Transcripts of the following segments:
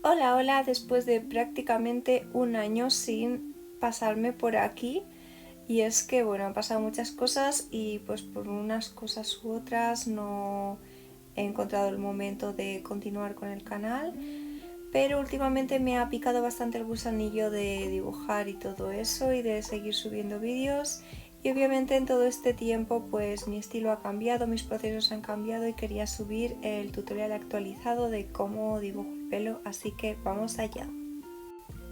Hola, hola, después de prácticamente un año sin pasarme por aquí. Y es que, bueno, han pasado muchas cosas y pues por unas cosas u otras no he encontrado el momento de continuar con el canal. Pero últimamente me ha picado bastante el gusanillo de dibujar y todo eso y de seguir subiendo vídeos. Y obviamente en todo este tiempo pues mi estilo ha cambiado, mis procesos han cambiado y quería subir el tutorial actualizado de cómo dibujo el pelo, así que vamos allá.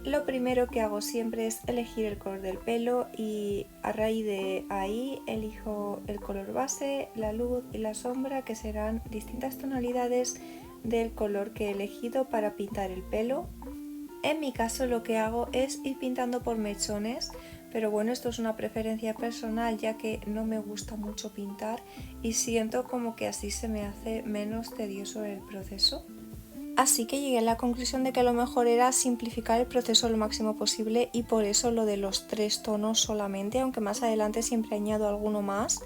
Lo primero que hago siempre es elegir el color del pelo y a raíz de ahí elijo el color base, la luz y la sombra, que serán distintas tonalidades del color que he elegido para pintar el pelo. En mi caso lo que hago es ir pintando por mechones, pero bueno, esto es una preferencia personal ya que no me gusta mucho pintar y siento como que así se me hace menos tedioso el proceso. Así que llegué a la conclusión de que lo mejor era simplificar el proceso lo máximo posible y por eso lo de los 3 tonos solamente, aunque más adelante siempre añado alguno más.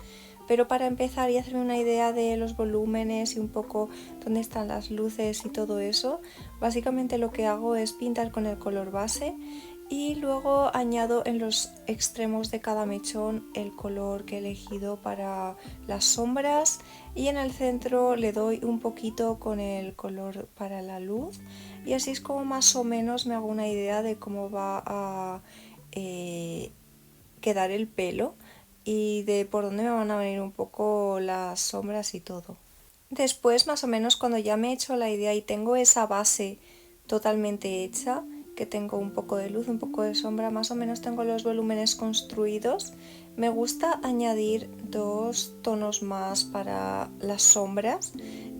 Pero para empezar y hacerme una idea de los volúmenes y un poco dónde están las luces y todo eso, básicamente lo que hago es pintar con el color base y luego añado en los extremos de cada mechón el color que he elegido para las sombras y en el centro le doy un poquito con el color para la luz y así es como más o menos me hago una idea de cómo va a quedar el pelo y de por dónde me van a venir un poco las sombras y todo. Después, más o menos, cuando ya me he hecho la idea y tengo esa base totalmente hecha, que tengo un poco de luz, un poco de sombra, más o menos tengo los volúmenes construidos, me gusta añadir 2 tonos más para las sombras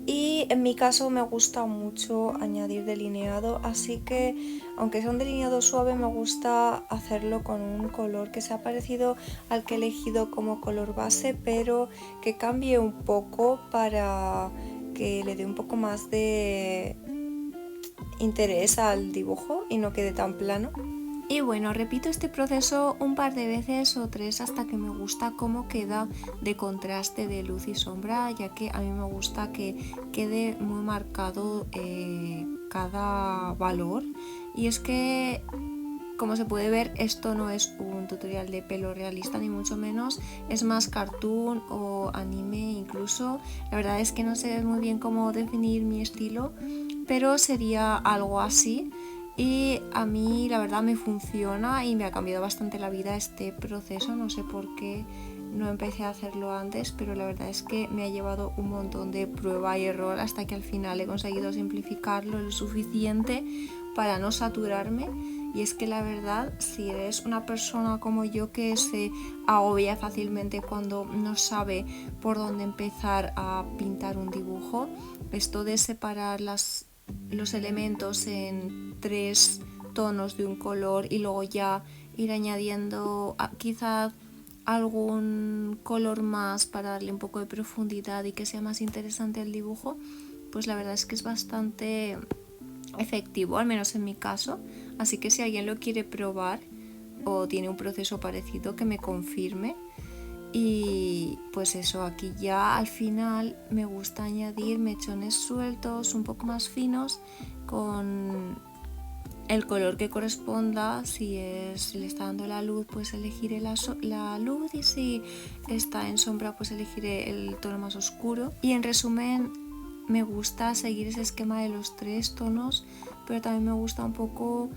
y en mi caso me gusta mucho añadir delineado, así que aunque sea un delineado suave me gusta hacerlo con un color que sea parecido al que he elegido como color base, pero que cambie un poco para que le dé un poco más de interés al dibujo y no quede tan plano. Y bueno, repito este proceso un par de veces o 3 hasta que me gusta cómo queda de contraste de luz y sombra, ya que a mí me gusta que quede muy marcado cada valor. Y es que, como se puede ver, esto no es un tutorial de pelo realista ni mucho menos, es más cartoon o anime incluso. La verdad es que no sé muy bien cómo definir mi estilo, pero sería algo así. Y a mí la verdad me funciona y me ha cambiado bastante la vida este proceso, no sé por qué no empecé a hacerlo antes, pero la verdad es que me ha llevado un montón de prueba y error hasta que al final he conseguido simplificarlo lo suficiente para no saturarme. Y es que la verdad, si eres una persona como yo que se agobia fácilmente cuando no sabe por dónde empezar a pintar un dibujo, esto de separar los elementos en 3 tonos de un color y luego ya ir añadiendo quizás algún color más para darle un poco de profundidad y que sea más interesante el dibujo, pues la verdad es que es bastante efectivo, al menos en mi caso. Así que si alguien lo quiere probar o tiene un proceso parecido, que me confirme. Y pues eso, aquí ya al final me gusta añadir mechones sueltos un poco más finos con el color que corresponda. Si le está dando la luz, pues elegiré la luz, y si está en sombra, pues elegiré el tono más oscuro. Y en resumen, me gusta seguir ese esquema de los 3 tonos, pero también me gusta un poco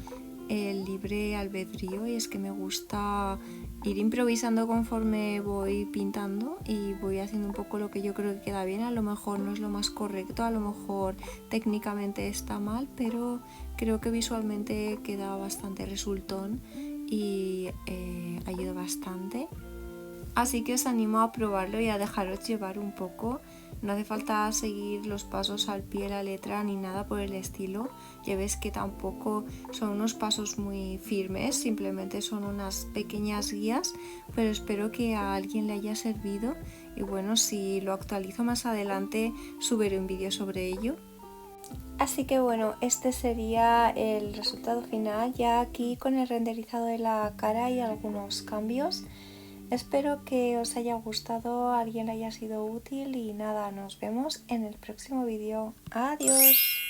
el libre albedrío, y es que me gusta ir improvisando conforme voy pintando y voy haciendo un poco lo que yo creo que queda bien. A lo mejor no es lo más correcto, a lo mejor técnicamente está mal, pero creo que visualmente queda bastante resultón y ayuda bastante. Así que os animo a probarlo y a dejaros llevar un poco. No hace falta seguir los pasos al pie de la letra ni nada por el estilo. Ya ves que tampoco son unos pasos muy firmes, simplemente son unas pequeñas guías, pero espero que a alguien le haya servido. Y bueno, si lo actualizo más adelante, subiré un vídeo sobre ello. Así que bueno, este sería el resultado final, ya aquí con el renderizado de la cara y algunos cambios. Espero que os haya gustado, a alguien le haya sido útil y nada, nos vemos en el próximo vídeo. Adiós.